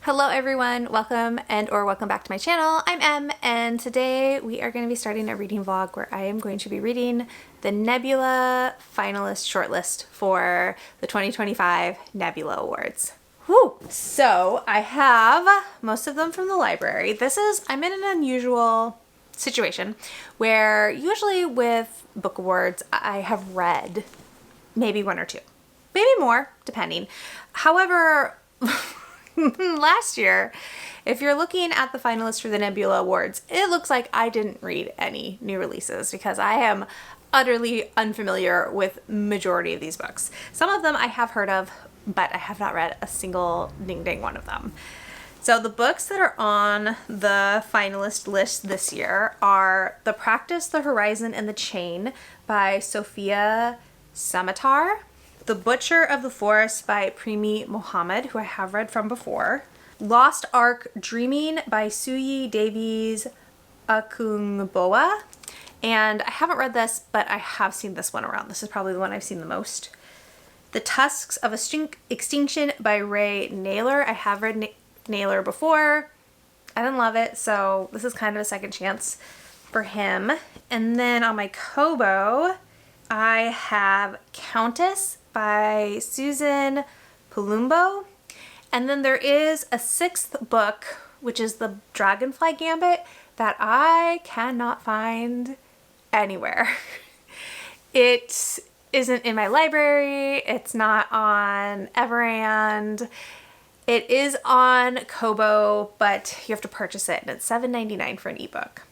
Hello everyone, welcome back to my channel. I'm Em, and today we are going to be starting a reading vlog where I am going to be reading the Nebula finalist shortlist for the 2025 Nebula Awards. Whew! So I have most of them from the library. I'm in an unusual situation where usually with book awards I have read maybe one or two, maybe more, depending. However, last year, if you're looking at the finalists for the Nebula Awards, it looks like I didn't read any new releases because I am utterly unfamiliar with majority of these books. Some of them I have heard of, but I have not read a single ding one of them. So the books that are on the finalist list this year are The Practice, the Horizon, and the Chain by Sophia Samatar, The Butcher of the Forest by Premi Mohammed, who I have read from before, Lost Ark Dreaming by Suyi Davies Akungboa, and I haven't read this, but I have seen this one around. This is probably the one I've seen the most. The Tusks of Extinction by Ray Naylor. I have read Naylor before. I didn't love it, so this is kind of a second chance for him. And then on my Kobo, I have Countess by Susan Palumbo. And then there is a sixth book, which is the Dragonfly Gambit, that I cannot find anywhere. It isn't in my library. It's not on Everand. It is on Kobo, but you have to purchase it, and it's $7.99 for an ebook.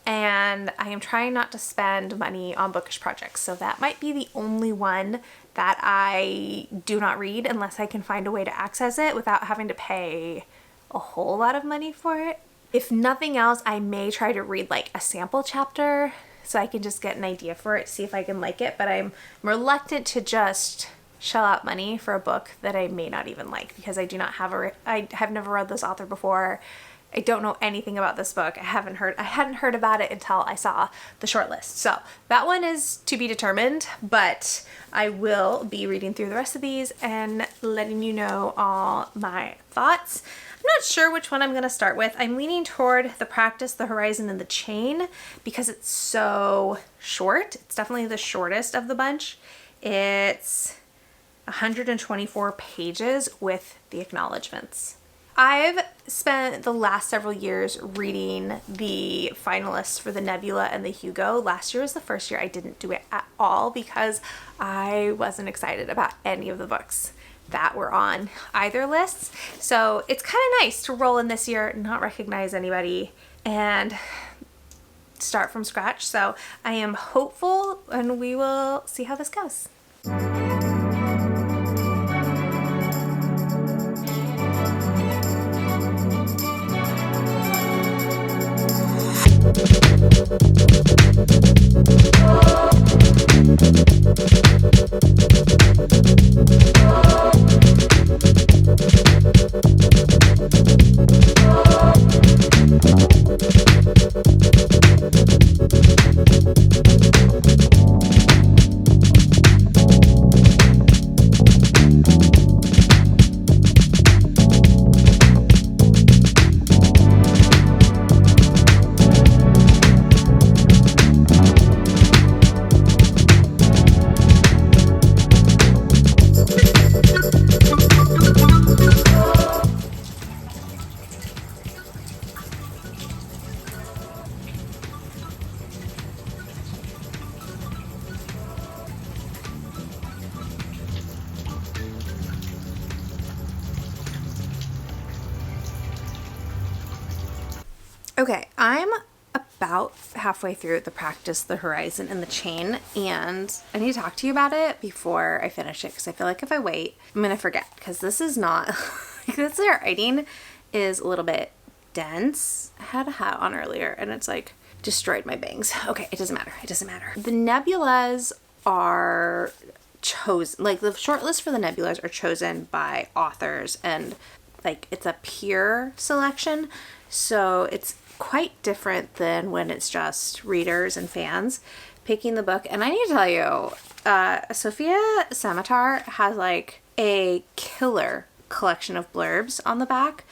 And I am trying not to spend money on bookish projects, so that might be the only one that I do not read unless I can find a way to access it without having to pay a whole lot of money for it. If nothing else, I may try to read like a sample chapter so I can just get an idea for it, see if I can like it, but I'm reluctant to just shell out money for a book that I may not even like because I do not have I have never read this author before. I don't know anything about this book. I hadn't heard about it until I saw the shortlist. So that one is to be determined, but I will be reading through the rest of these and letting you know all my thoughts. I'm not sure which one I'm going to start with. I'm leaning toward The Practice, the Horizon, and the Chain because it's so short. It's definitely the shortest of the bunch. It's 124 pages with the acknowledgements. I've spent the last several years reading the finalists for the Nebula and the Hugo. Last year was the first year I didn't do it at all because I wasn't excited about any of the books that were on either lists. So it's kind of nice to roll in this year, not recognize anybody, and start from scratch. So I am hopeful, and we will see how this goes. Okay, I'm about halfway through The Practice, the Horizon, and the Chain, and I need to talk to you about it before I finish it because I feel like if I wait, I'm going to forget because this is not, this writing is a little bit dense. I had a hat on earlier and it's like destroyed my bangs. Okay, it doesn't matter. It doesn't matter. The nebulas are chosen, like the shortlist for the nebulas are chosen by authors, and like it's a peer selection. So it's quite different than when it's just readers and fans picking the book. And I need to tell you, Sophia Samatar has like a killer collection of blurbs on the back.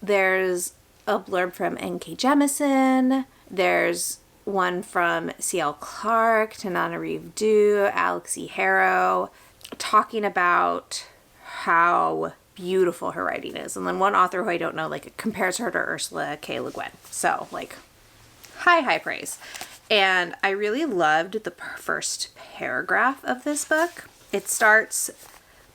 There's a blurb from N.K. Jemisin. There's one from C.L. Clarke, Tananarive Due, Alex E. Harrow, talking about how beautiful her writing is. And then one author who I don't know, like, compares her to Ursula K. Le Guin. So, like, high praise. And I really loved the first paragraph of this book. It starts,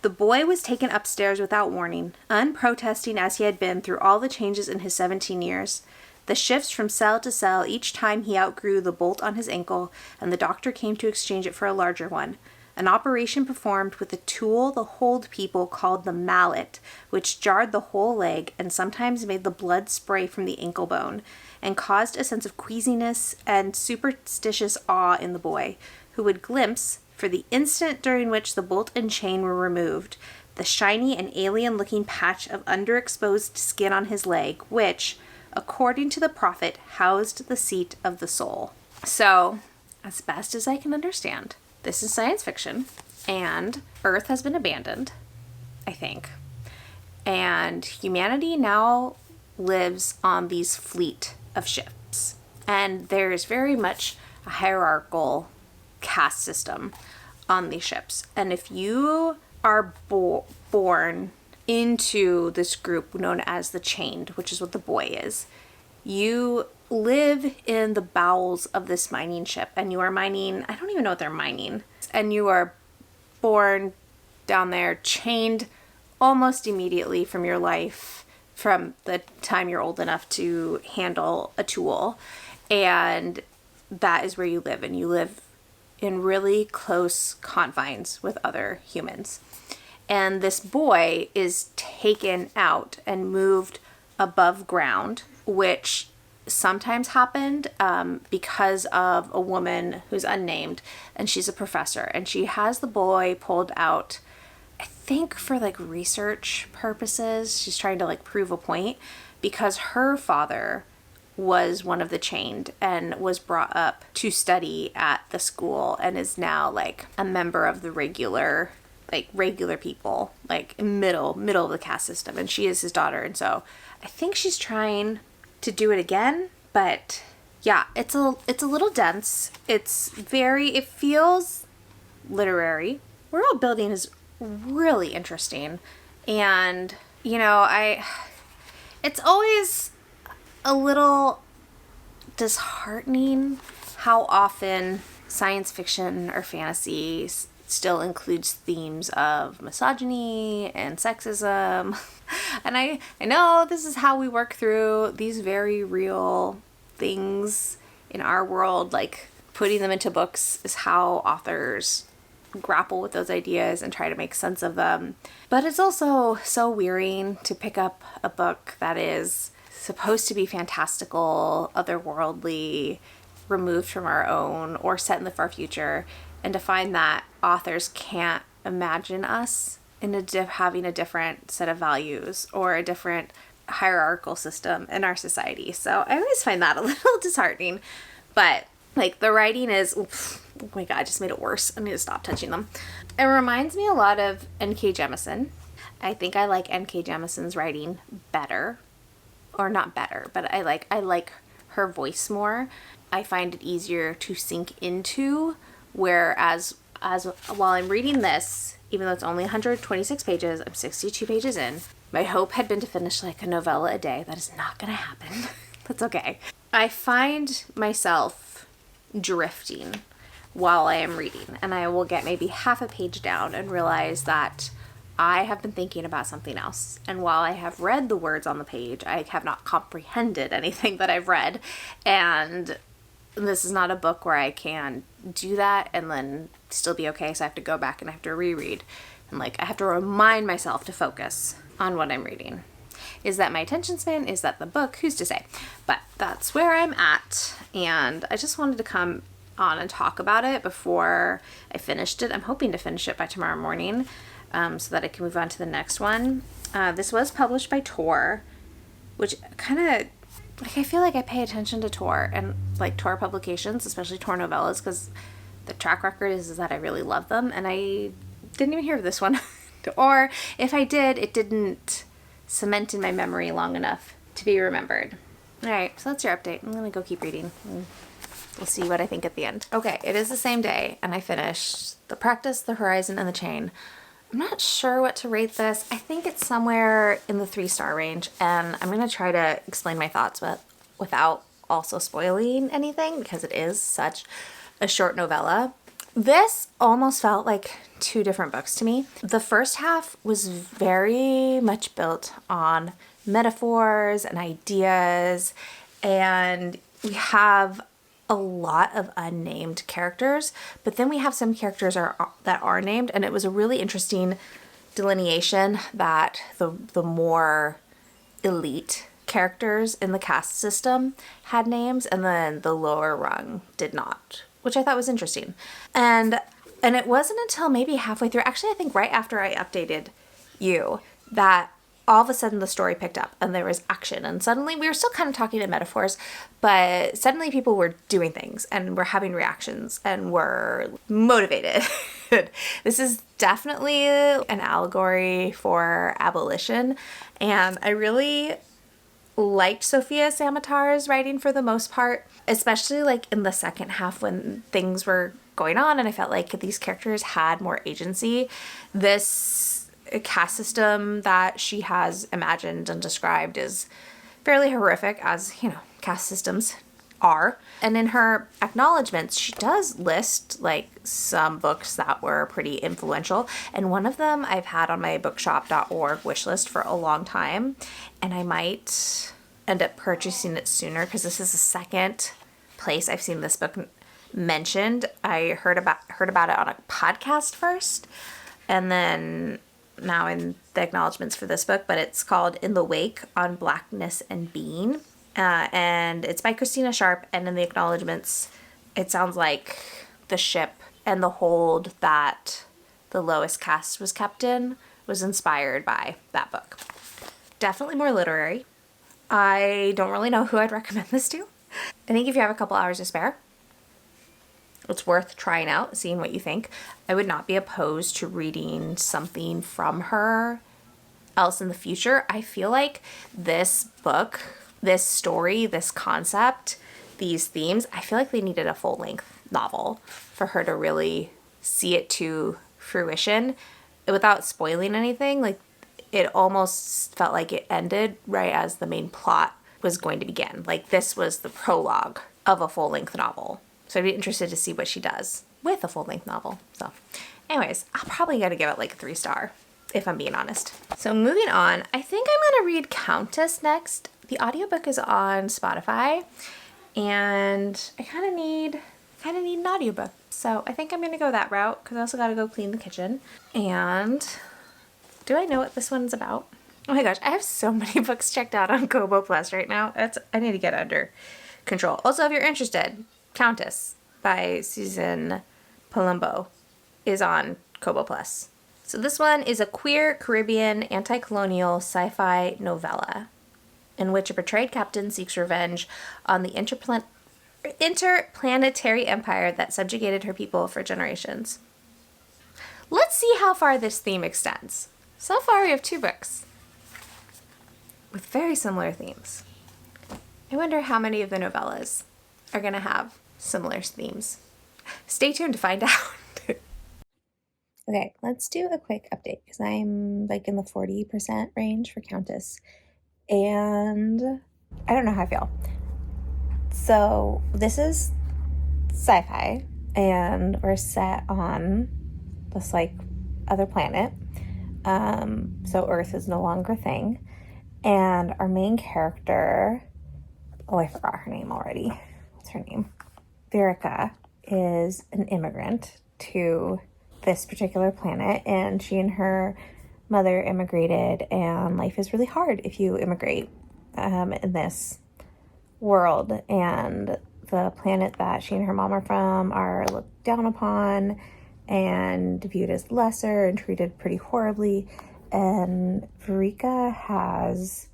"The boy was taken upstairs without warning, unprotesting as he had been through all the changes in his 17 years. The shifts from cell to cell each time he outgrew the bolt on his ankle, and the doctor came to exchange it for a larger one. An operation performed with a tool the hold people called the mallet, which jarred the whole leg and sometimes made the blood spray from the ankle bone, and caused a sense of queasiness and superstitious awe in the boy, who would glimpse, for the instant during which the bolt and chain were removed, the shiny and alien-looking patch of underexposed skin on his leg, which, according to the prophet, housed the seat of the soul." So, as best as I can understand, this is science fiction, and Earth has been abandoned, I think. And humanity now lives on these fleet of ships. And there's very much a hierarchical caste system on these ships. And if you are born into this group known as the Chained, which is what the boy is, you live in the bowels of this mining ship, and you are mining, I don't even know what they're mining, and you are born down there, chained almost immediately from your life, from the time you're old enough to handle a tool, and that is where you live, and you live in really close confines with other humans. And this boy is taken out and moved above ground, which sometimes happened because of a woman who's unnamed, and she's a professor, and she has the boy pulled out, I think for like research purposes. She's trying to like prove a point, because her father was one of the Chained and was brought up to study at the school and is now like a member of the regular people, like middle of the caste system, and she is his daughter. And so I think she's trying to do it again, but yeah, it's a little dense. It feels literary. World building is really interesting, and it's always a little disheartening how often science fiction or fantasy still includes themes of misogyny and sexism. And I know this is how we work through these very real things in our world, like putting them into books is how authors grapple with those ideas and try to make sense of them. But it's also so wearying to pick up a book that is supposed to be fantastical, otherworldly, removed from our own, or set in the far future, and to find that authors can't imagine us in having a different set of values or a different hierarchical system in our society. So I always find that a little disheartening. But like the writing is, oh my god, I just made it worse. I need to stop touching them. It reminds me a lot of N.K. Jemisin. I think I like N.K. Jemisin's writing better. Or not better, but I like her voice more. I find it easier to sink into, whereas while I'm reading this, even though it's only 126 pages, I'm 62 pages in. My hope had been to finish like a novella a day. That is not going to happen. That's okay. I find myself drifting while I am reading, and I will get maybe half a page down and realize that I have been thinking about something else. And while I have read the words on the page, I have not comprehended anything that I've read. And this is not a book where I can do that and then still be okay. So I have to go back and I have to reread. And like, I have to remind myself to focus on what I'm reading. Is that my attention span? Is that the book? Who's to say? But that's where I'm at. And I just wanted to come on and talk about it before I finished it. I'm hoping to finish it by tomorrow morning. So that I can move on to the next one. This was published by Tor, which kind of, like, I feel like I pay attention to Tor and, like, Tor publications, especially Tor novellas, because the track record is that I really love them, and I didn't even hear of this one Or if I did, it didn't cement in my memory long enough to be remembered. All right, so that's your update. I'm gonna go keep reading. We'll see what I think at the end. Okay, it is the same day, and I finished The Practice, The Horizon, and The Chain. I'm not sure what to rate this. I think it's somewhere in the 3-star range, and I'm gonna try to explain my thoughts, but without also spoiling anything, because it is such a short novella. This almost felt like 2 different books to me. The first half was very much built on metaphors and ideas, and we have a lot of unnamed characters, but then we have some characters that are named, and it was a really interesting delineation that the more elite characters in the caste system had names, and then the lower rung did not, which I thought was interesting. And it wasn't until maybe halfway through, actually I think right after I updated you, that all of a sudden the story picked up and there was action, and suddenly we were still kind of talking in metaphors, but suddenly people were doing things and were having reactions and were motivated. This is definitely an allegory for abolition, and I really liked Sophia Samatar's writing for the most part, especially like in the second half when things were going on and I felt like these characters had more agency. This caste system that she has imagined and described is fairly horrific, as you know, caste systems are. And in her acknowledgments, she does list like some books that were pretty influential, and one of them I've had on my bookshop.org wishlist for a long time, and I might end up purchasing it sooner because this is the second place I've seen this book mentioned. I heard about it on a podcast first, and then now in the acknowledgments for this book, but it's called In the Wake on Blackness and Being. And it's by Christina Sharp, and in the acknowledgments, it sounds like the ship and the hold that the lowest caste was kept in was inspired by that book. Definitely more literary. I don't really know who I'd recommend this to. I think if you have a couple hours to spare, it's worth trying out, seeing what you think. I would not be opposed to reading something from her else in the future. I feel like this book, this story, this concept, these themes, I feel like they needed a full-length novel for her to really see it to fruition without spoiling anything. Like, it almost felt like it ended right as the main plot was going to begin. Like, this was the prologue of a full-length novel. So I'd be interested to see what she does with a full-length novel. So anyways, I'll probably gotta give it like a 3-star, if I'm being honest. So moving on, I think I'm gonna read Countess next. The audiobook is on Spotify, and I kind of need an audiobook. So I think I'm gonna go that route, because I also gotta go clean the kitchen. And do I know what this one's about? Oh my gosh, I have so many books checked out on Kobo Plus right now. I need to get under control. Also, if you're interested, Countess by Susan Palumbo is on Kobo Plus. So this one is a queer Caribbean anti-colonial sci-fi novella in which a betrayed captain seeks revenge on the interplanetary empire that subjugated her people for generations. Let's see how far this theme extends. So far we have 2 books with very similar themes. I wonder how many of the novellas are going to have similar themes. Stay tuned to find out. Okay, let's do a quick update because I'm like in the 40% range for Countess, and I don't know how I feel. So this is sci-fi, and we're set on this like other planet. So Earth is no longer a thing, and our main character, oh, I forgot her name already. What's her name? Verica is an immigrant to this particular planet, and she and her mother immigrated, and life is really hard if you immigrate in this world, and the planet that she and her mom are from are looked down upon and viewed as lesser and treated pretty horribly. And Verica has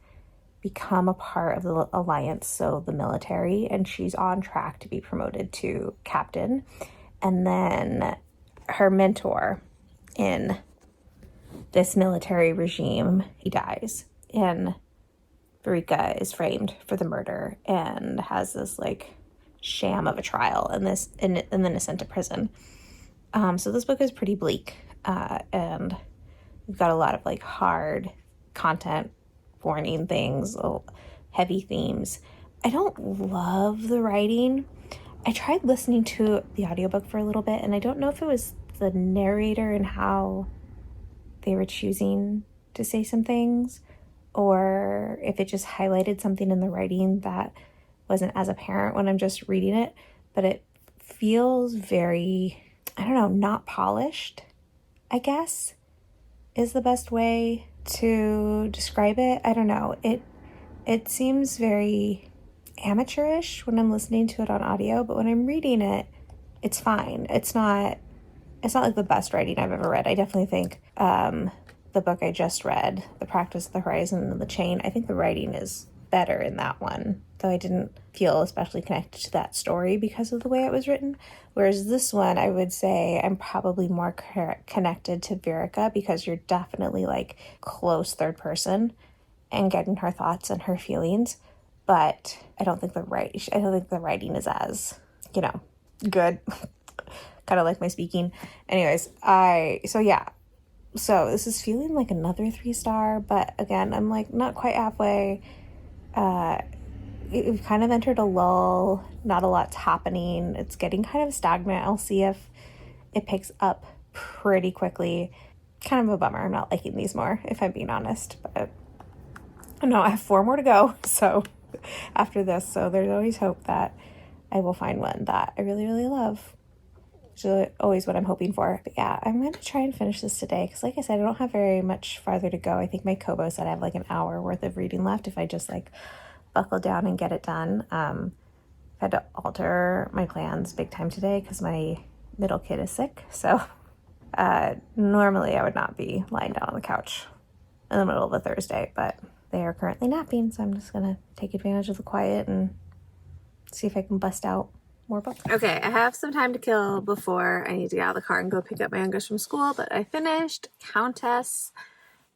become a part of the alliance, so the military, and she's on track to be promoted to captain. And then her mentor in this military regime, he dies, and Verika is framed for the murder and has this like sham of a trial and then is sent to prison. So this book is pretty bleak, and we've got a lot of like hard content warning things, heavy themes. I don't love the writing. I tried listening to the audiobook for a little bit, and I don't know if it was the narrator and how they were choosing to say some things, or if it just highlighted something in the writing that wasn't as apparent when I'm just reading it. But it feels very, I don't know, not polished, I guess, is the best way to describe it. I don't know. It seems very amateurish when I'm listening to it on audio, but when I'm reading it, it's fine. It's not like the best writing I've ever read. I definitely think the book I just read, The Practice of the Horizon and the Chain, I think the writing is better in that one, though I didn't feel especially connected to that story because of the way it was written. Whereas this one, I would say I'm probably more connected to Verika because you're definitely like close third person and getting her thoughts and her feelings. But I don't think the writing is as, good. Kind of like my speaking. Anyways, so this is feeling like another 3-star, but again, I'm like not quite halfway. We've kind of entered a lull. Not a lot's happening. It's getting kind of stagnant. I'll see if it picks up pretty quickly. Kind of a bummer. I'm not liking these more, if I'm being honest. But no, I have 4 more to go. So after this, so there's always hope that I will find one that I really, really love. Which is always what I'm hoping for. But yeah, I'm going to try and finish this today because like I said, I don't have very much farther to go. I think my Kobo said I have like an hour worth of reading left if I just like buckle down and get it done. I've had to alter my plans big time today because my middle kid is sick. So normally I would not be lying down on the couch in the middle of a Thursday, but they are currently napping. So I'm just going to take advantage of the quiet and see if I can bust out more books. Okay, I have some time to kill before I need to get out of the car and go pick up my youngest from school, but I finished Countess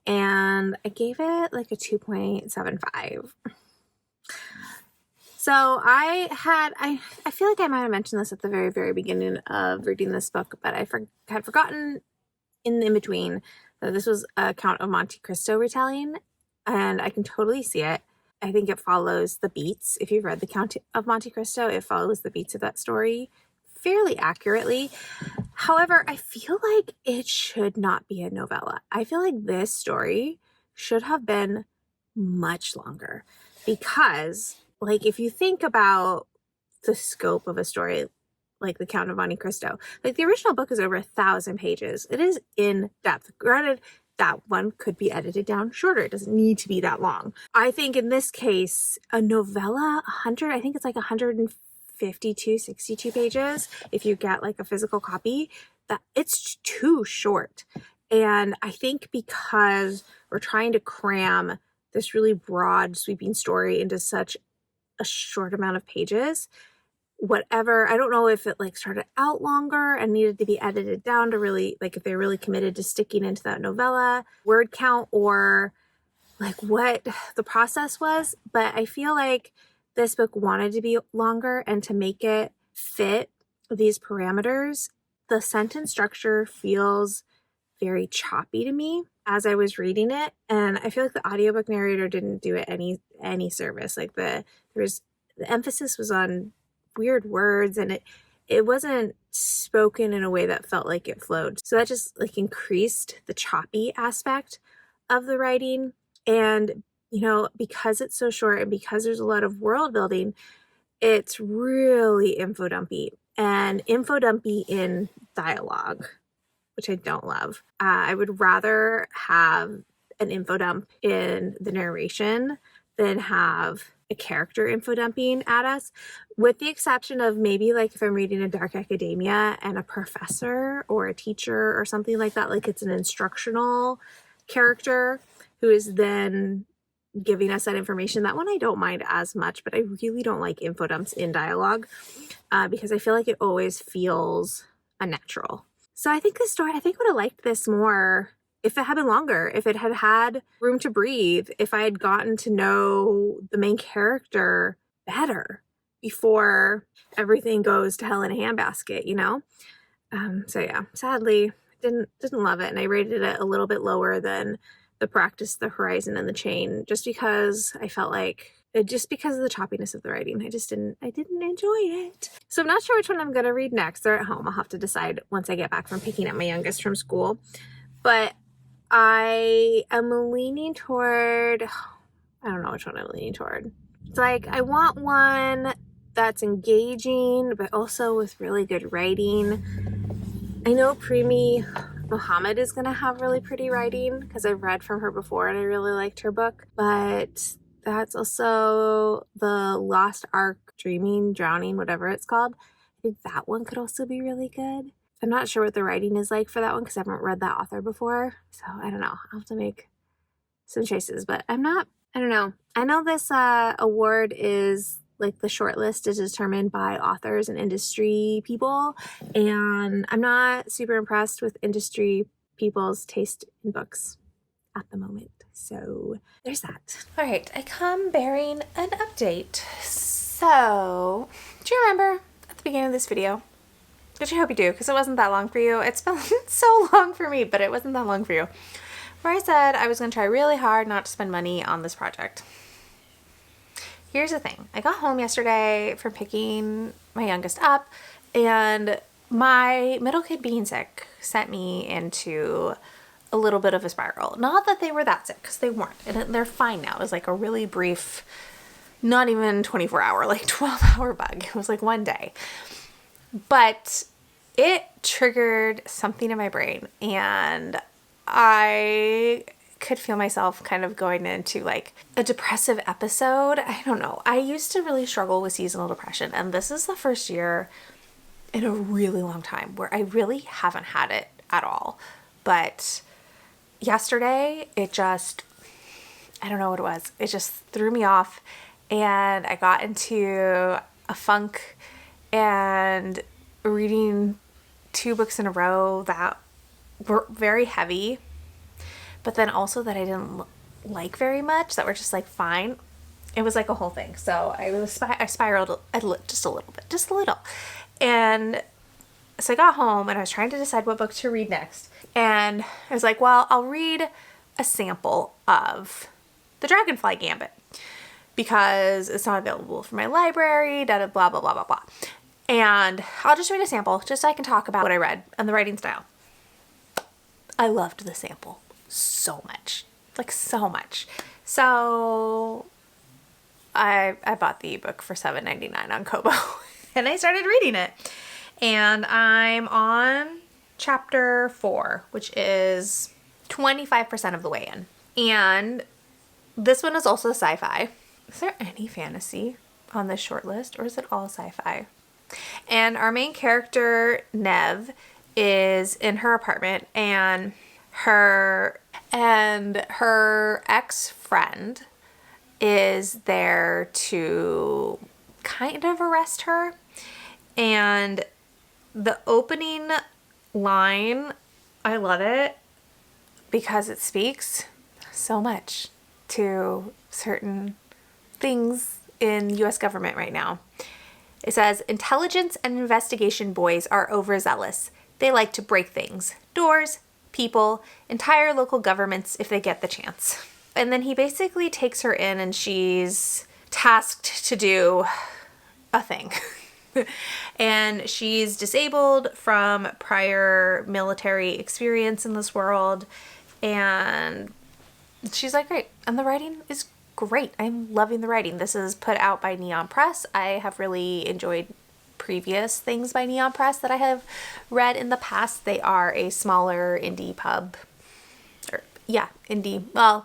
and I gave it like a 2.75. So I feel like I might have mentioned this at the very, very beginning of reading this book, but I had forgotten in the in-between that this was a Count of Monte Cristo retelling, and I can totally see it. I think it follows the beats. If you've read The Count of Monte Cristo, it follows the beats of that story fairly accurately. However, I feel like it should not be a novella. I feel like this story should have been much longer because, like, if you think about the scope of a story like The Count of Monte Cristo, like the original book is over 1,000 pages. It is in depth. Granted, that one could be edited down shorter. It doesn't need to be that long. I think in this case, a novella, I think it's like 152, 62 pages. If you get like a physical copy, that it's too short. And I think because we're trying to cram this really broad, sweeping story into such a short amount of pages, I don't know if it like started out longer and needed to be edited down to really, like if they're really committed to sticking into that novella word count or like what the process was. But I feel like this book wanted to be longer, and to make it fit these parameters, the sentence structure feels very choppy to me as I was reading it. And I feel like the audiobook narrator didn't do it any service. Like the emphasis was on weird words, and it wasn't spoken in a way that felt like it flowed. So that just like increased the choppy aspect of the writing. And, because it's so short and because there's a lot of world building, it's really info dumpy in dialogue, which I don't love. I would rather have an info dump in the narration than have a character info dumping at us, with the exception of maybe like if I'm reading a dark academia and a professor or a teacher or something like that, like it's an instructional character who is then giving us that information. That one I don't mind as much, but I really don't like info dumps in dialogue because I feel like it always feels unnatural. So I think I would have liked this more if it had been longer, if it had had room to breathe, if I had gotten to know the main character better before everything goes to hell in a handbasket, you know? So yeah, sadly, didn't love it, and I rated it a little bit lower than The Practice, The Horizon, and The Chain, just because I felt like, just because of the choppiness of the writing, I didn't enjoy it. So I'm not sure which one I'm gonna read next. They're at home. I'll have to decide once I get back from picking up my youngest from school. But I am leaning toward, I don't know which one I'm leaning toward. It's like, I want one that's engaging, but also with really good writing. I know Primi Muhammad is going to have really pretty writing because I've read from her before and I really liked her book, but that's also the Lost Ark Dreaming, Drowning, whatever it's called. I think that one could also be really good. I'm not sure what the writing is like for that one because I haven't read that author before, so I don't know. I'll have to make some choices, but I don't know. I know this award is, like, the shortlist is determined by authors and industry people, and I'm not super impressed with industry people's taste in books at the moment. So there's that. All right, I come bearing an update. So, do you remember at the beginning of this video, which I hope you do, because it wasn't that long for you. It's been so long for me, but it wasn't that long for you, where I said I was going to try really hard not to spend money on this project. Here's the thing. I got home yesterday from picking my youngest up, and my middle kid being sick sent me into a little bit of a spiral. Not that they were that sick, because they weren't. And they're fine now. It was like a really brief, not even 24-hour, like 12-hour bug. It was like one day. But it triggered something in my brain, and I could feel myself kind of going into like a depressive episode. I don't know. I used to really struggle with seasonal depression, and this is the first year in a really long time where I really haven't had it at all. But yesterday, it just, I don't know what it was. It just threw me off, and I got into a funk, and reading 2 books in a row that were very heavy, but then also that I didn't like very much, that were just like fine. It was like a whole thing. So I spiraled just a little. And so I got home and I was trying to decide what book to read next. And I was like, well, I'll read a sample of The Dragonfly Gambit because it's not available from my library, blah, blah, blah, blah, blah. And I'll just read a sample just so I can talk about what I read and the writing style. I loved the sample so much, like so much. So I bought the ebook for $7.99 on Kobo and I started reading it. And I'm on chapter 4, which is 25% of the way in. And this one is also sci-fi. Is there any fantasy on this short list, or is it all sci-fi? And our main character, Nev, is in her apartment, and her ex-friend is there to kind of arrest her. And the opening line, I love it because it speaks so much to certain things in U.S. government right now. It says, intelligence and investigation boys are overzealous. They like to break things, doors, people, entire local governments if they get the chance. And then he basically takes her in and she's tasked to do a thing. And she's disabled from prior military experience in this world. And she's like, great. And the writing is great. I'm loving the writing. This is put out by Neon Press. I have really enjoyed previous things by Neon Press that I have read in the past. They are a smaller indie pub.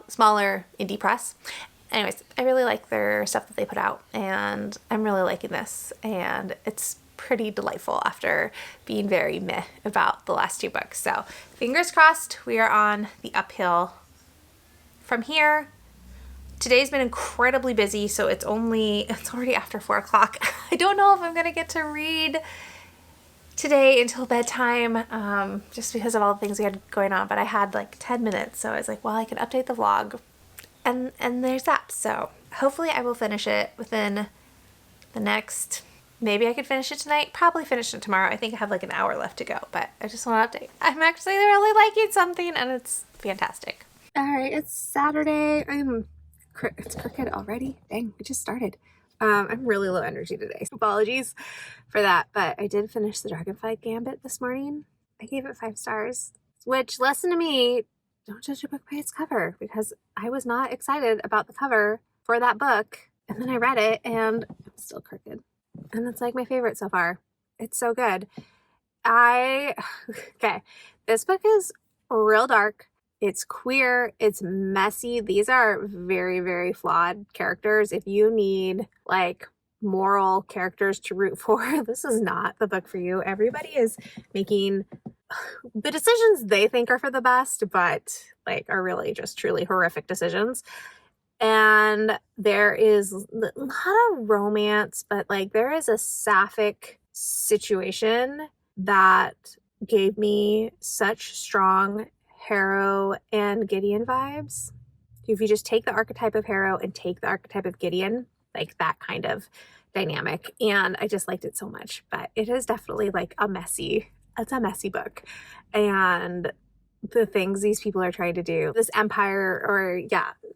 Smaller indie press. Anyways, I really like their stuff that they put out, and I'm really liking this, and it's pretty delightful after being very meh about the last 2 books. So fingers crossed, we are on the uphill from here. Today's been incredibly busy, so it's already after 4 o'clock. I don't know if I'm gonna get to read today until bedtime, just because of all the things we had going on, but I had like 10 minutes, so I was like, well, I can update the vlog, and there's that. So hopefully I will finish it within the next, maybe I could finish it tonight, probably finish it tomorrow. I think I have like an hour left to go, but I just want to update. I'm actually really liking something, and it's fantastic. All right, it's Saturday. It's crooked already. Dang, we just started. I'm really low energy today, so apologies for that, but I did finish the Dragonfly Gambit this morning. I gave it 5 stars, which, listen to me, don't judge a book by its cover, because I was not excited about the cover for that book, and then I read it and it's still crooked, and it's like my favorite so far. It's so good. Okay, this book is real dark. It's queer, it's messy. These are very, very flawed characters. If you need like moral characters to root for, this is not the book for you. Everybody is making the decisions they think are for the best, but like are really just truly horrific decisions. And there is not a romance, but like there is a sapphic situation that gave me such strong Harrow and Gideon vibes. If you just take the archetype of Harrow and take the archetype of Gideon, like that kind of dynamic, and I just liked it so much. But it is definitely like it's a messy book, and the things these people are trying to do, this empire or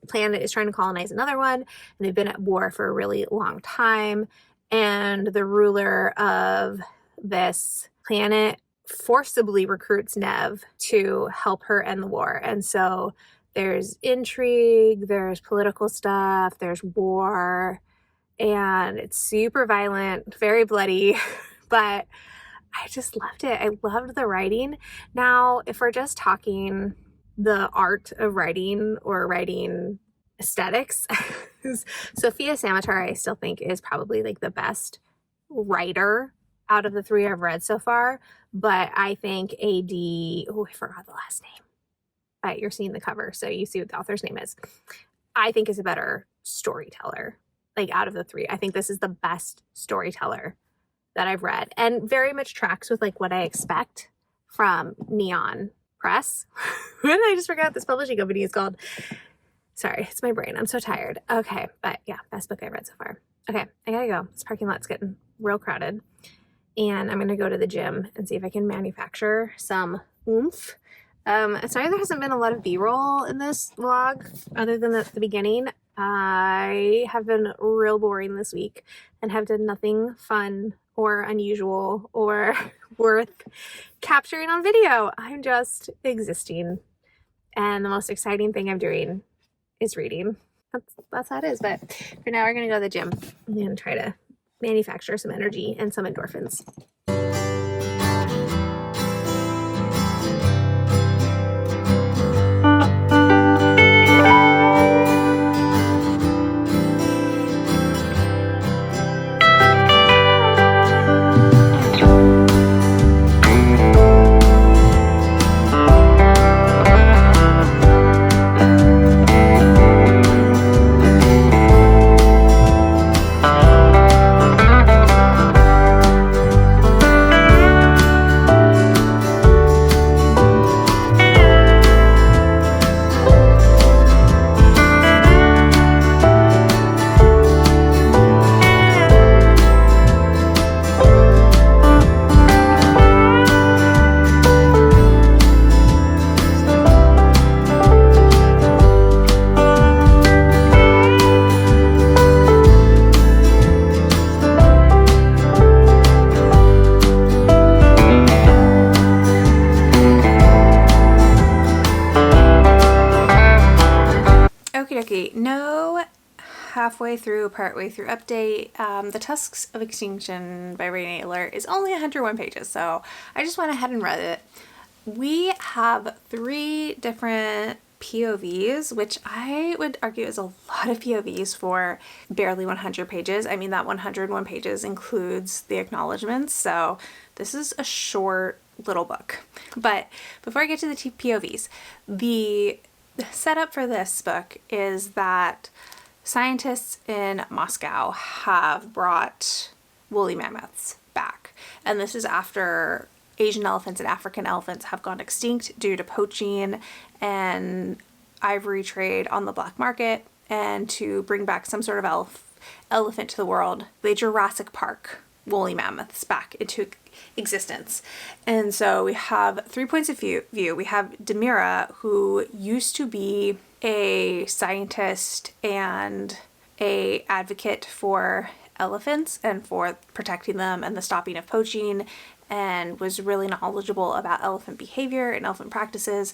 planet is trying to colonize another one, and they've been at war for a really long time, and the ruler of this planet forcibly recruits Nev to help her end the war. And so there's intrigue, there's political stuff, there's war, and it's super violent, very bloody, but I just loved it. I loved the writing. Now, if we're just talking the art of writing or writing aesthetics, Sophia Samatar, I still think, is probably like the best writer out of the 3 I've read so far. But I think I forgot the last name, but you're seeing the cover, so you see what the author's name is. I think is a better storyteller, like out of the 3. I think this is the best storyteller that I've read, and very much tracks with like what I expect from Neon Press. When I just forgot this publishing company is called. Sorry, it's my brain. I'm so tired. Okay, but yeah, best book I've read so far. Okay, I gotta go. This parking lot's getting real crowded. And I'm going to go to the gym and see if I can manufacture some oomph. Sorry there hasn't been a lot of B-roll in this vlog other than at the beginning. I have been real boring this week and have done nothing fun or unusual or worth capturing on video. I'm just existing. And the most exciting thing I'm doing is reading. That's how it is. But for now, we're going to go to the gym and try to manufacture some energy and some endorphins. No halfway through, partway through update. The Tusks of Extinction by Renee Alert is only 101 pages, so I just went ahead and read it. We have 3 different POVs, which I would argue is a lot of POVs for barely 100 pages. I mean, that 101 pages includes the acknowledgements, so this is a short little book. But before I get to the POVs, the setup for this book is that scientists in Moscow have brought woolly mammoths back. And this is after Asian elephants and African elephants have gone extinct due to poaching and ivory trade on the black market. And to bring back some sort of elephant to the world, the Jurassic Park woolly mammoths back into existence. And so we have 3 points of view. We have Demira, who used to be a scientist and a advocate for elephants and for protecting them and the stopping of poaching, and was really knowledgeable about elephant behavior and elephant practices.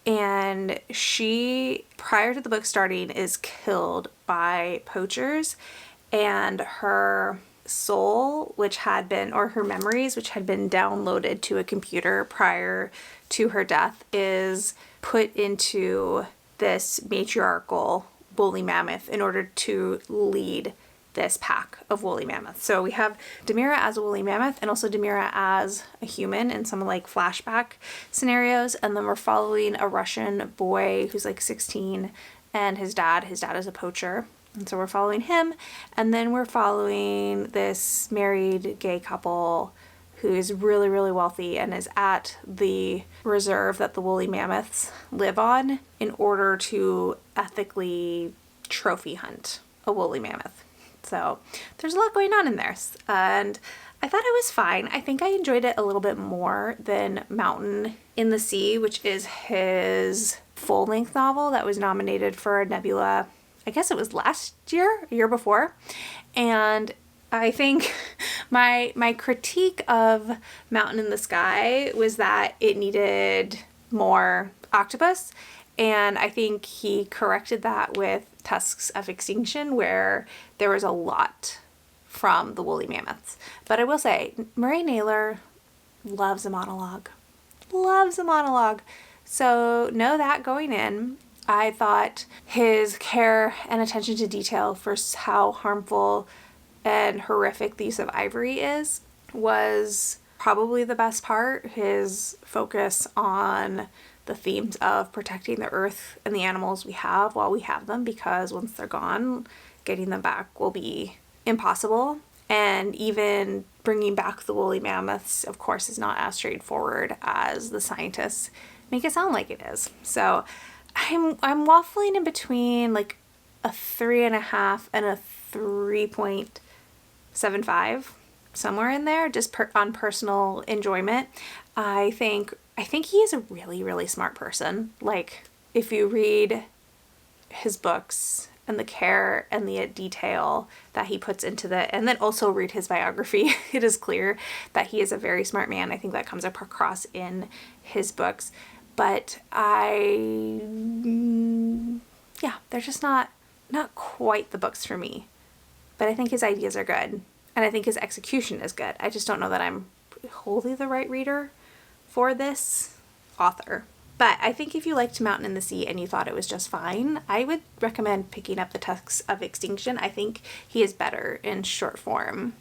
And she, prior to the book starting, is killed by poachers, and her soul, which had been, or her memories, which had been downloaded to a computer prior to her death, is put into this matriarchal woolly mammoth in order to lead this pack of woolly mammoths. So we have Demira as a woolly mammoth and also Demira as a human in some like flashback scenarios. And then we're following a Russian boy who's like 16 and his dad is a poacher. And so we're following him. And then we're following this married gay couple who is really, really wealthy and is at the reserve that the woolly mammoths live on in order to ethically trophy hunt a woolly mammoth. So there's a lot going on in there. And I thought it was fine. I think I enjoyed it a little bit more than Mountain in the Sea, which is his full-length novel that was nominated for a Nebula, I guess it was last year, year before. And I think my critique of Mountain in the Sky was that it needed more octopus. And I think he corrected that with Tusks of Extinction, where there was a lot from the woolly mammoths. But I will say, Murray Naylor loves a monologue. Loves a monologue. So know that going in. I thought his care and attention to detail for how harmful and horrific the use of ivory is was probably the best part. His focus on the themes of protecting the earth and the animals we have while we have them, because once they're gone, getting them back will be impossible. And even bringing back the woolly mammoths, of course, is not as straightforward as the scientists make it sound like it is. So I'm waffling in between like a 3.5 and a 3.75, somewhere in there, just on personal enjoyment. I think he is a really, really smart person. Like, if you read his books and the care and the detail that he puts into and then also read his biography, it is clear that he is a very smart man. I think that comes across in his books. But they're just not quite the books for me. But I think his ideas are good. And I think his execution is good. I just don't know that I'm wholly the right reader for this author. But I think if you liked Mountain in the Sea and you thought it was just fine, I would recommend picking up the Tusks of Extinction. I think he is better in short form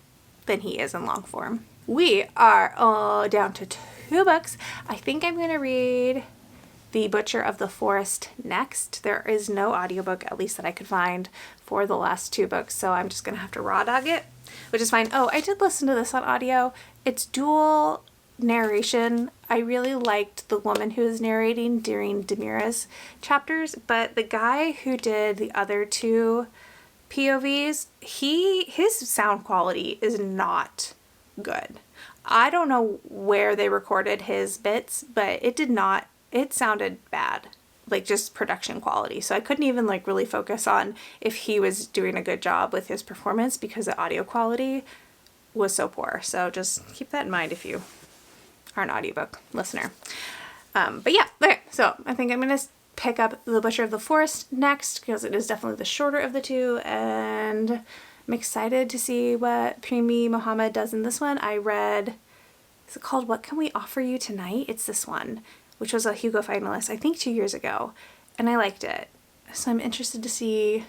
than he is in long form. We are down to 2 books. I think I'm going to read The Butcher of the Forest next. There is no audiobook, at least that I could find, for the last 2 books, so I'm just going to have to raw dog it, which is fine. Oh, I did listen to this on audio. It's dual narration. I really liked the woman who was narrating during Demira's chapters, but the guy who did the other 2 POVs, his sound quality is not good. I don't know where they recorded his bits, but it sounded bad, like just production quality. So I couldn't even like really focus on if he was doing a good job with his performance because the audio quality was so poor. So just keep that in mind if you are an audiobook listener. But yeah, okay. So I think I'm going to pick up The Butcher of the Forest next because it is definitely the shorter of the 2, and I'm excited to see what Primi Mohammed does in this one. I read, is it called What Can We Offer You Tonight? It's this one, which was a Hugo finalist, I think 2 years ago, and I liked it. So I'm interested to see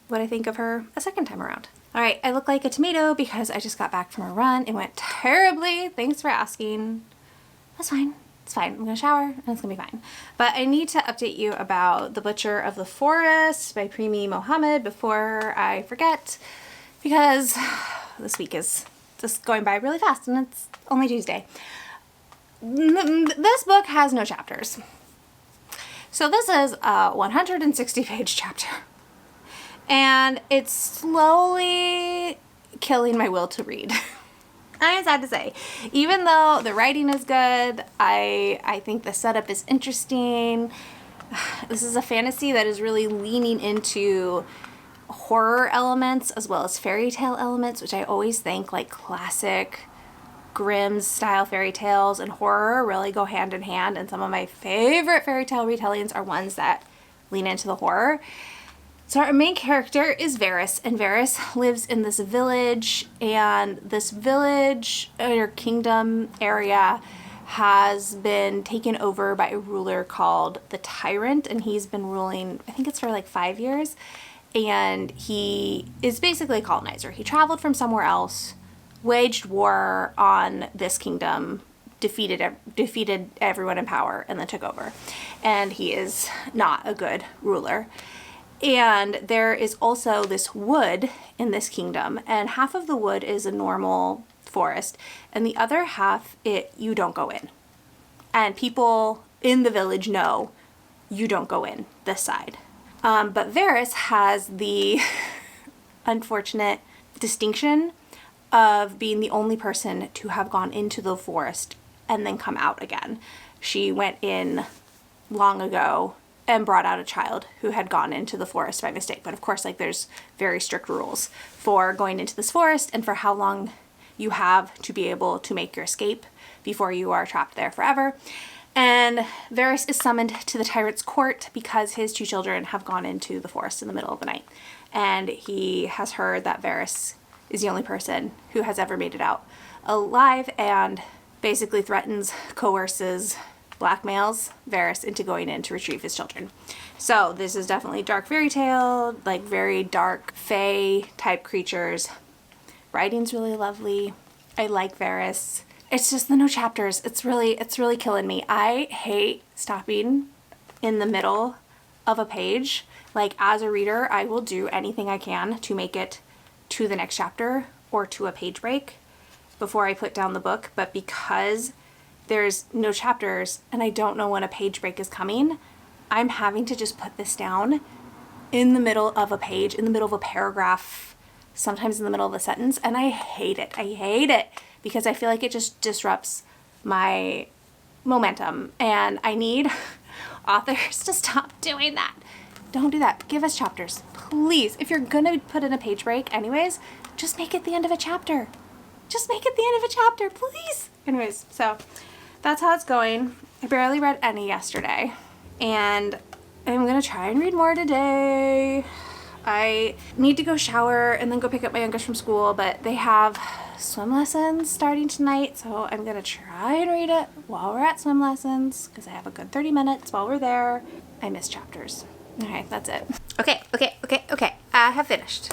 what I think of her a second time around. All right, I look like a tomato because I just got back from a run. It went terribly. Thanks for asking. That's fine. It's fine. I'm gonna shower and it's gonna be fine. But I need to update you about The Butcher of the Forest by Primi Mohammed before I forget, because this week is just going by really fast, and it's only Tuesday. This book has no chapters. So this is a 160-page chapter. And it's slowly killing my will to read. I'm sad to say. Even though the writing is good, I think the setup is interesting. This is a fantasy that is really leaning into horror elements as well as fairy tale elements, which I always think like classic Grimm's style fairy tales and horror really go hand in hand, and some of my favorite fairy tale retellings are ones that lean into the horror. So our main character is Varys, and Varys lives in this village, and this village or kingdom area has been taken over by a ruler called the Tyrant, and he's been ruling, I think it's for like 5 years, and he is basically a colonizer. He traveled from somewhere else, waged war on this kingdom, defeated everyone in power, and then took over. And he is not a good ruler. And there is also this wood in this kingdom, and half of the wood is a normal forest, and the other half, you don't go in. And people in the village know you don't go in this side. But Varys has the unfortunate distinction of being the only person to have gone into the forest and then come out again. She went in long ago and brought out a child who had gone into the forest by mistake. But of course, like, there's very strict rules for going into this forest and for how long you have to be able to make your escape before you are trapped there forever. And Varys is summoned to the tyrant's court because his 2 children have gone into the forest in the middle of the night. And he has heard that Varys is the only person who has ever made it out alive, and basically threatens, coerces, blackmails Varys into going in to retrieve his children. So this is definitely dark fairy tale, like very dark fae type creatures. Writing's really lovely. I like Varys. It's just the no chapters. It's really killing me. I hate stopping in the middle of a page. Like, as a reader, I will do anything I can to make it to the next chapter or to a page break before I put down the book. But because there's no chapters and I don't know when a page break is coming, I'm having to just put this down in the middle of a page, in the middle of a paragraph, sometimes in the middle of a sentence, and I hate it. I hate it because I feel like it just disrupts my momentum, and I need authors to stop doing that. Don't do that. Give us chapters, please. If you're gonna put in a page break anyways, just make it the end of a chapter. Just make it the end of a chapter, please. Anyways, so that's how it's going. I barely read any yesterday, and I'm gonna try and read more today. I need to go shower and then go pick up my youngest from school, but they have swim lessons starting tonight, so I'm gonna try and read it while we're at swim lessons because I have a good 30 minutes while we're there. I miss chapters. Okay, that's it. Okay. I have finished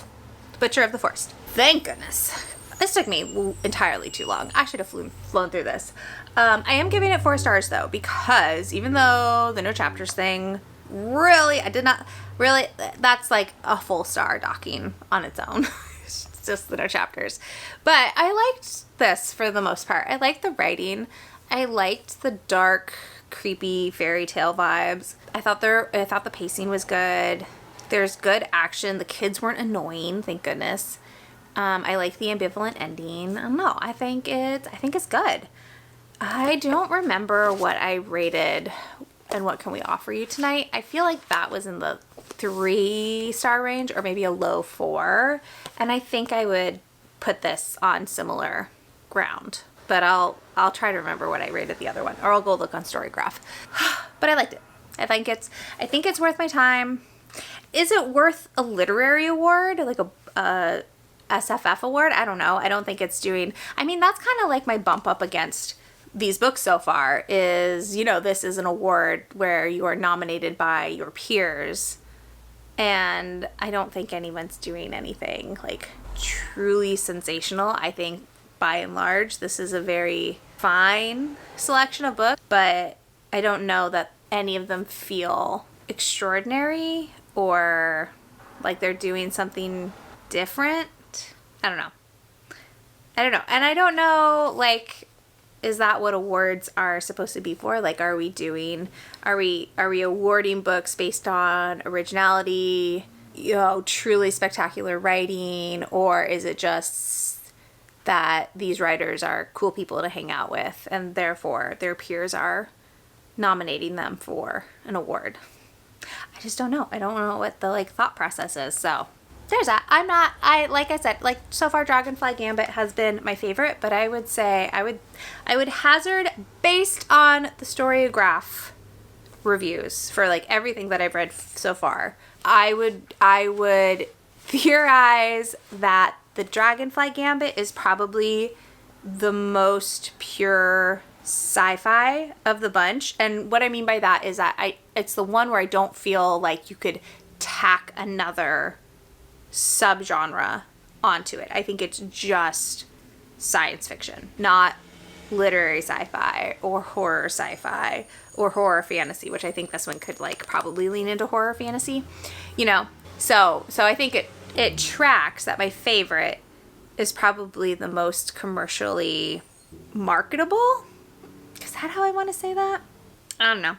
The Butcher of the Forest. Thank goodness. This took me entirely too long. I should have flown through this. I am giving it 4 stars though, because even though the no chapters thing, really, that's like a full star docking on its own. It's just the no chapters. But I liked this for the most part. I liked the writing. I liked the dark, creepy fairy tale vibes. I thought the pacing was good. There's good action. The kids weren't annoying, thank goodness. I like the ambivalent ending. I don't know. I think it's good. I don't remember what I rated and What Can We Offer You Tonight. I feel like that was in the 3-star range or maybe a low 4. And I think I would put this on similar ground. But I'll try to remember what I rated the other one, or I'll go look on Storygraph. But I liked it. I think it's worth my time. Is it worth a literary award, like a SFF award? I don't know. I don't think it's doing. I mean, that's kind of like my bump up against these books so far is, this is an award where you are nominated by your peers, and I don't think anyone's doing anything like truly sensational. I think by and large this is a very fine selection of books, but I don't know that any of them feel extraordinary or like they're doing something different. I don't know. I don't know. And I don't know, like, is that what awards are supposed to be for? Like, are we awarding books based on originality, you know, truly spectacular writing, or is it just that these writers are cool people to hang out with and therefore their peers are nominating them for an award? I just don't know. I don't know what the like thought process is. So there's that. Like I said, like so far Dragonfly Gambit has been my favorite, but I would say I would hazard, based on the Storygraph reviews for like everything that I've read so far, I would theorize that the Dragonfly Gambit is probably the most pure sci-fi of the bunch. And what I mean by that is that it's the one where I don't feel like you could tack another subgenre onto it. I think it's just science fiction, not literary sci-fi or horror sci-fi or horror fantasy, which I think this one could like probably lean into horror fantasy, you know. So I think it tracks that my favorite is probably the most commercially marketable. Is that how I want to say that? I don't know.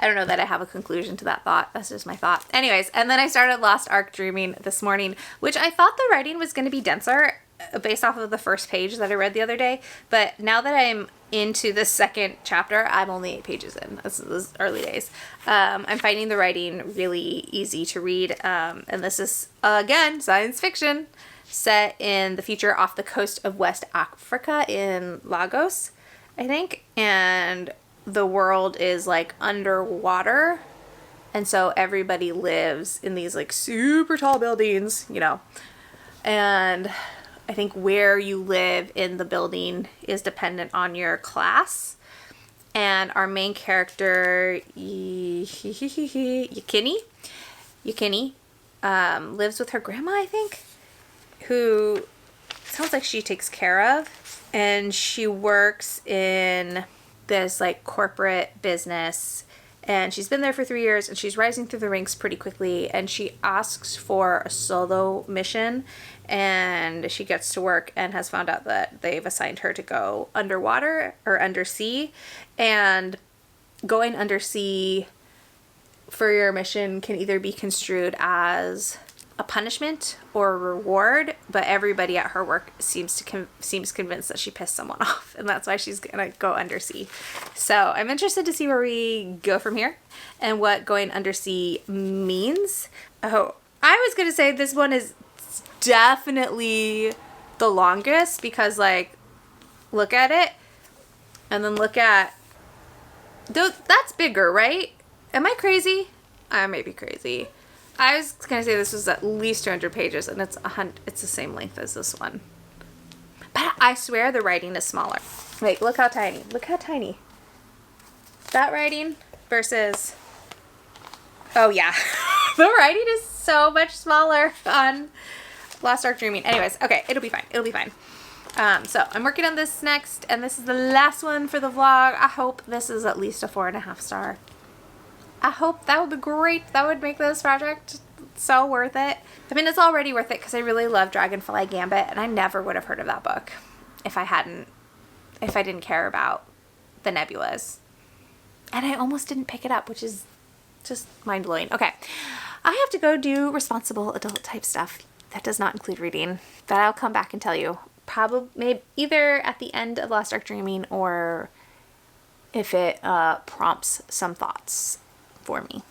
I don't know that I have a conclusion to that thought. That's just my thought. Anyways, and then I started Lost Ark Dreaming this morning, which I thought the writing was going to be denser based off of the first page that I read the other day. But now that I'm into the second chapter, I'm only 8 pages in. This is early days. I'm finding the writing really easy to read. And this is, again, science fiction set in the future off the coast of West Africa in Lagos, I think. And the world is like underwater. And so everybody lives in these like super tall buildings, you know. And I think where you live in the building is dependent on your class. And our main character, Yukini, lives with her grandma, I think, who sounds like she takes care of. And she works in this like corporate business. And she's been there for 3 years and she's rising through the ranks pretty quickly. And she asks for a solo mission. And she gets to work and has found out that they've assigned her to go underwater or undersea. And going undersea for your mission can either be construed as a punishment or a reward, but everybody at her work seems convinced that she pissed someone off, and that's why she's gonna go undersea. So I'm interested to see where we go from here and what going undersea means. Oh, I was gonna say this one is definitely the longest because, like, look at it and then look at that's bigger, right? Am I crazy? I may be crazy. I was gonna say this was at least 200 pages, and it's the same length as this one. But I swear the writing is smaller. Wait, look how tiny. Look how tiny. That writing versus... Oh yeah. The writing is so much smaller on Lost Ark Dreaming. Anyways, okay, it'll be fine. It'll be fine. So I'm working on this next, and this is the last one for the vlog. I hope this is at least a 4.5 star. I hope that would be great. That would make this project so worth it. I mean, it's already worth it because I really love Dragonfly Gambit, and I never would have heard of that book if I didn't care about the Nebulas. And I almost didn't pick it up, which is just mind-blowing. Okay, I have to go do responsible adult type stuff. That does not include reading. But I'll come back and tell you. Probably, maybe either at the end of Lost Ark Dreaming or if it prompts some thoughts for me.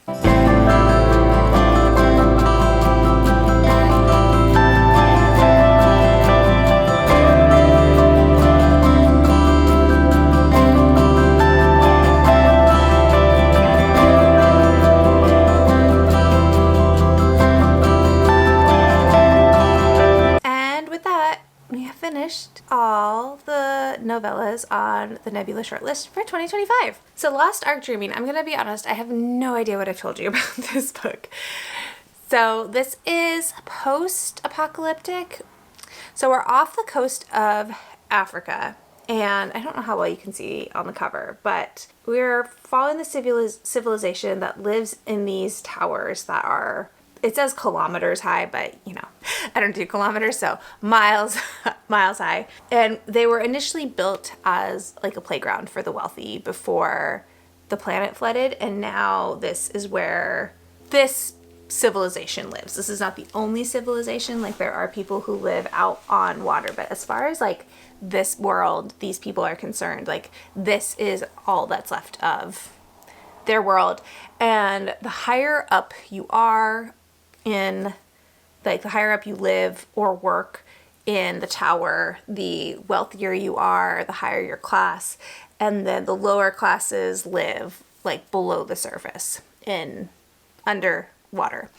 And with that, we have finished all the novellas on the Nebula shortlist for 2025. So Lost Ark Dreaming, I'm gonna be honest, I have no idea what I've told you about this book. So this is post-apocalyptic. So we're off the coast of Africa, and I don't know how well you can see on the cover, but we're following the civilization that lives in these towers that are it says kilometers high, but you know, I don't do kilometers, so miles, miles high. And they were initially built as like a playground for the wealthy before the planet flooded. And now this is where this civilization lives. This is not the only civilization. Like there are people who live out on water, but as far as like this world, these people are concerned, like this is all that's left of their world. And the higher up you are in, like the higher up you live or work in the tower, the wealthier you are, the higher your class. And then the lower classes live like below the surface in underwater.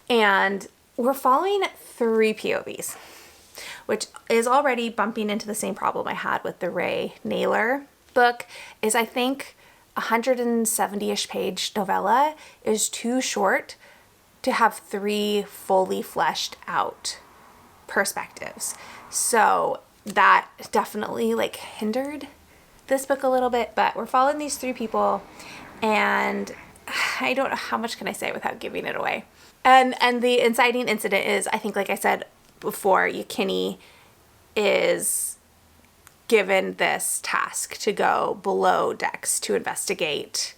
And we're following 3 POVs, which is already bumping into the same problem I had with the Ray Naylor book. Is I think 170-ish page novella is too short to have 3 fully fleshed out perspectives. So that definitely like hindered this book a little bit, but we're following these 3 people, and I don't know how much can I say without giving it away. And the inciting incident is, I think, like I said before, Yakini is given this task to go below decks to investigate.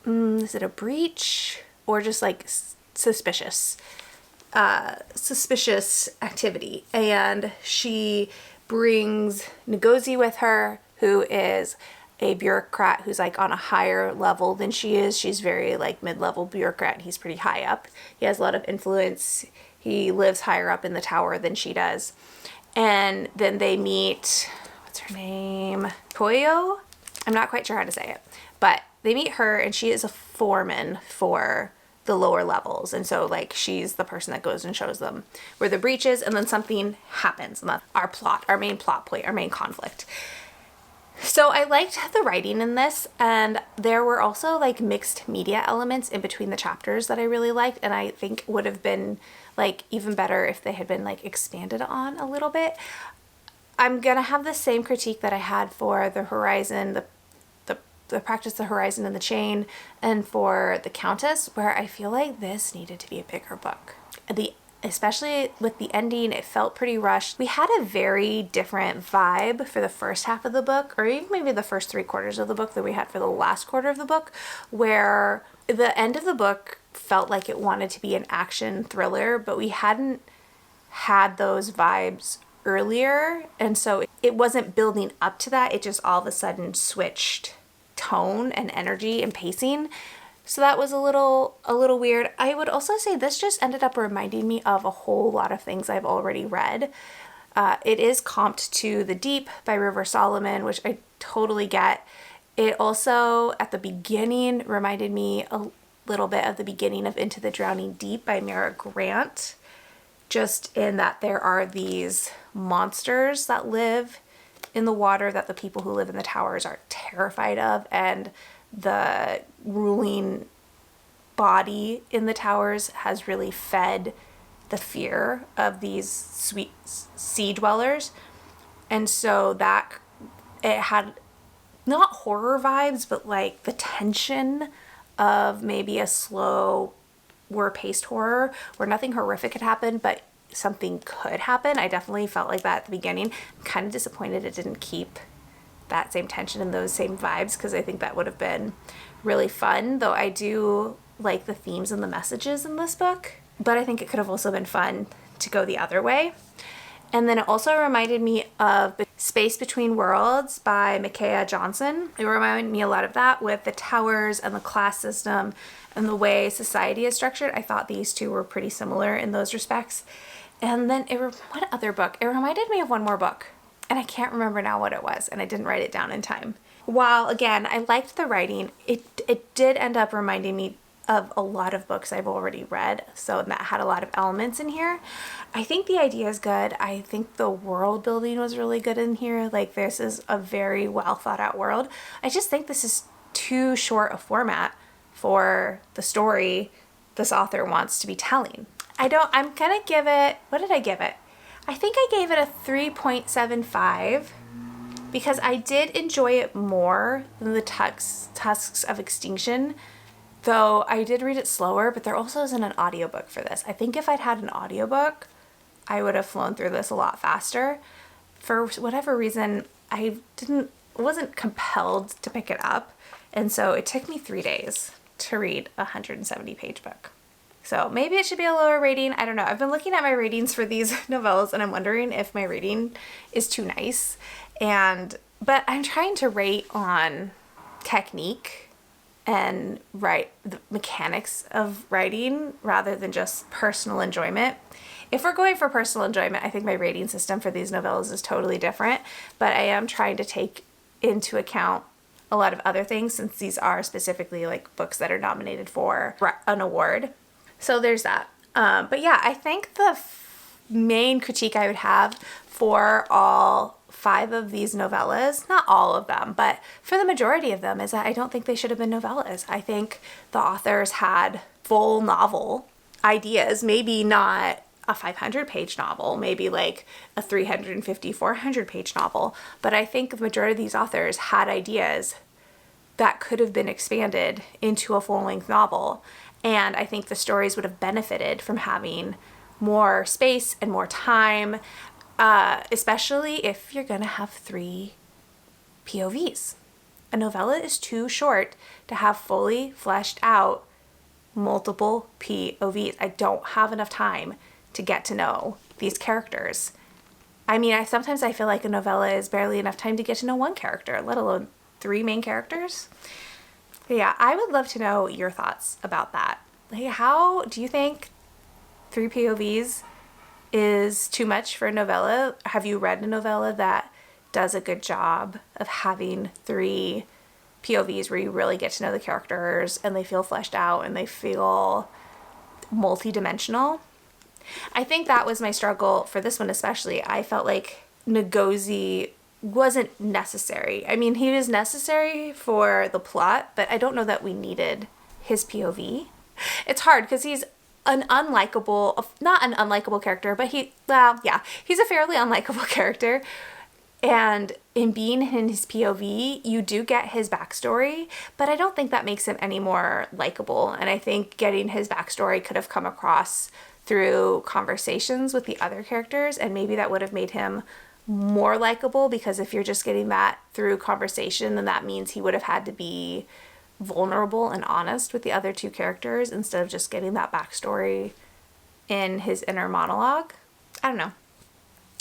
Is it a breach or just like suspicious activity? And she brings Ngozi with her, who is a bureaucrat who's like on a higher level than she is. She's very like mid-level bureaucrat. He's pretty high up. He has a lot of influence. He lives higher up in the tower than she does. And then they meet, what's her name? Toyo? I'm not quite sure how to say it, but they meet her, and she is a foreman for the lower levels. And so like she's the person that goes and shows them where the breach is, and then something happens. And that's our main plot point, our main conflict. So I liked the writing in this, and there were also like mixed media elements in between the chapters that I really liked, and I think would have been like even better if they had been like expanded on a little bit. I'm gonna have the same critique that I had for the Horizon, the Practice the Horizon and the Chain, and for the Countess, where I feel like this needed to be a bigger book. Especially with the ending, it felt pretty rushed. We had a very different vibe for the first half of the book, or even maybe the first 3/4 of the book, than we had for the last quarter of the book, where the end of the book felt like it wanted to be an action thriller, but we hadn't had those vibes earlier, and so it wasn't building up to that. It just all of a sudden switched tone and energy and pacing. So that was a little weird. I would also say this just ended up reminding me of a whole lot of things I've already read. It is comped to The Deep by River Solomon, which I totally get. It also, at the beginning, reminded me a little bit of the beginning of Into the Drowning Deep by Mara Grant, just in that there are these monsters that live in the water that the people who live in the towers are terrified of, and the ruling body in the towers has really fed the fear of these sweet sea dwellers. And so that it had not horror vibes, but like the tension of maybe a slower paced horror where nothing horrific had happened, but something could happen. I definitely felt like that at the beginning. I'm kind of disappointed it didn't keep that same tension and those same vibes, because I think that would have been really fun, though I do like the themes and the messages in this book, but I think it could have also been fun to go the other way. And then it also reminded me of Space Between Worlds by Micaiah Johnson. It reminded me a lot of that with the towers and the class system and the way society is structured. I thought these two were pretty similar in those respects. And then what other book? It reminded me of one more book, and I can't remember now what it was, and I didn't write it down in time. While, again, I liked the writing, it did end up reminding me of a lot of books I've already read, so that had a lot of elements in here. I think the idea is good. I think the world building was really good in here. Like, this is a very well thought out world. I just think this is too short a format for the story this author wants to be telling. I'm gonna give it, what did I give it? I think I gave it a 3.75 because I did enjoy it more than the Tusks of Extinction. though I did read it slower, but there also isn't an audiobook for this. I think if I'd had an audiobook, I would have flown through this a lot faster. For whatever reason, I wasn't compelled to pick it up, and so it took me 3 days to read a 170-page book. So maybe it should be a lower rating. I don't know. I've been looking at my ratings for these novellas, and I'm wondering if my rating is too nice. But I'm trying to rate on technique and the mechanics of writing rather than just personal enjoyment. If we're going for personal enjoyment, I think my rating system for these novellas is totally different, but I am trying to take into account a lot of other things since these are specifically like books that are nominated for an award. So there's that. But yeah, I think the main critique I would have for all 5 of these novellas, not all of them, but for the majority of them, is that I don't think they should have been novellas. I think the authors had full novel ideas, maybe not a 500-page novel, maybe like a 350, 400-page novel, but I think the majority of these authors had ideas that could have been expanded into a full-length novel, and I think the stories would have benefited from having more space and more time, especially if you're gonna have 3 POVs. A novella is too short to have fully fleshed out multiple POVs. I don't have enough time to get to know these characters. I mean, sometimes I feel like a novella is barely enough time to get to know one character, let alone 3 main characters. But yeah, I would love to know your thoughts about that. Like, how do you think 3 POVs is too much for a novella? Have you read a novella that does a good job of having 3 POVs where you really get to know the characters and they feel fleshed out and they feel multi-dimensional? I think that was my struggle for this one especially. I felt like Ngozi wasn't necessary. I mean, he was necessary for the plot, but I don't know that we needed his POV. It's hard because he's an unlikable, not an unlikable character, but he's a fairly unlikable character. And in being in his POV, you do get his backstory, but I don't think that makes him any more likable. And I think getting his backstory could have come across through conversations with the other characters, and maybe that would have made him more likable, because if you're just getting that through conversation, then that means he would have had to be vulnerable and honest with the other 2 characters instead of just getting that backstory in his inner monologue. I don't know.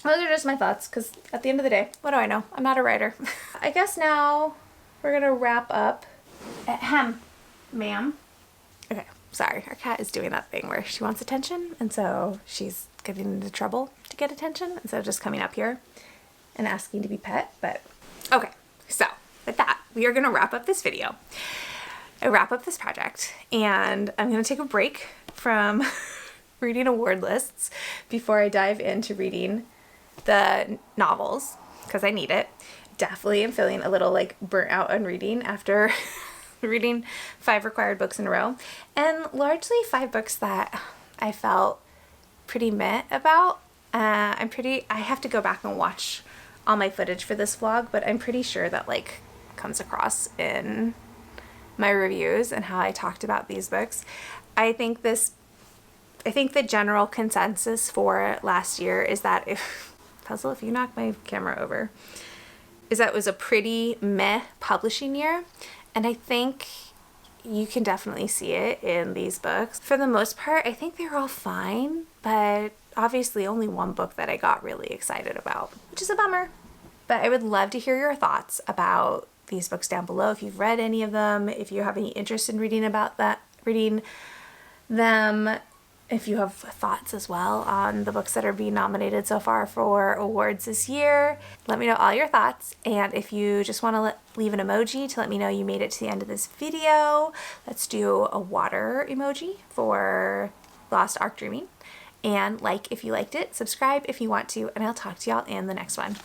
Those are just my thoughts, because at the end of the day, what do I know? I'm not a writer. I guess now we're gonna wrap up. Ahem, ma'am. Okay, sorry. Our cat is doing that thing where she wants attention, and so she's getting into trouble to get attention instead of just coming up here and asking to be pet. But okay, so with that, we are gonna wrap up this video. I wrap up this project, and I'm gonna take a break from reading award lists before I dive into reading the novels, because I need it. Definitely am feeling a little like burnt out on reading after reading 5 required books in a row, and largely 5 books that I felt pretty meh about. I have to go back and watch all my footage for this vlog, but I'm pretty sure that like comes across in my reviews and how I talked about these books. I think the general consensus for last year is that if you knock my camera over, is that it was a pretty meh publishing year. And I think you can definitely see it in these books. For the most part, I think they're all fine, but obviously only one book that I got really excited about, which is a bummer. But I would love to hear your thoughts about these books down below. If you've read any of them, if you have any interest in reading them, if you have thoughts as well on the books that are being nominated so far for awards this year, let me know all your thoughts. And if you just want to leave an emoji to let me know you made it to the end of this video, let's do a water emoji for Lost Ark Dreaming. And like if you liked it, subscribe if you want to, and I'll talk to y'all in the next one.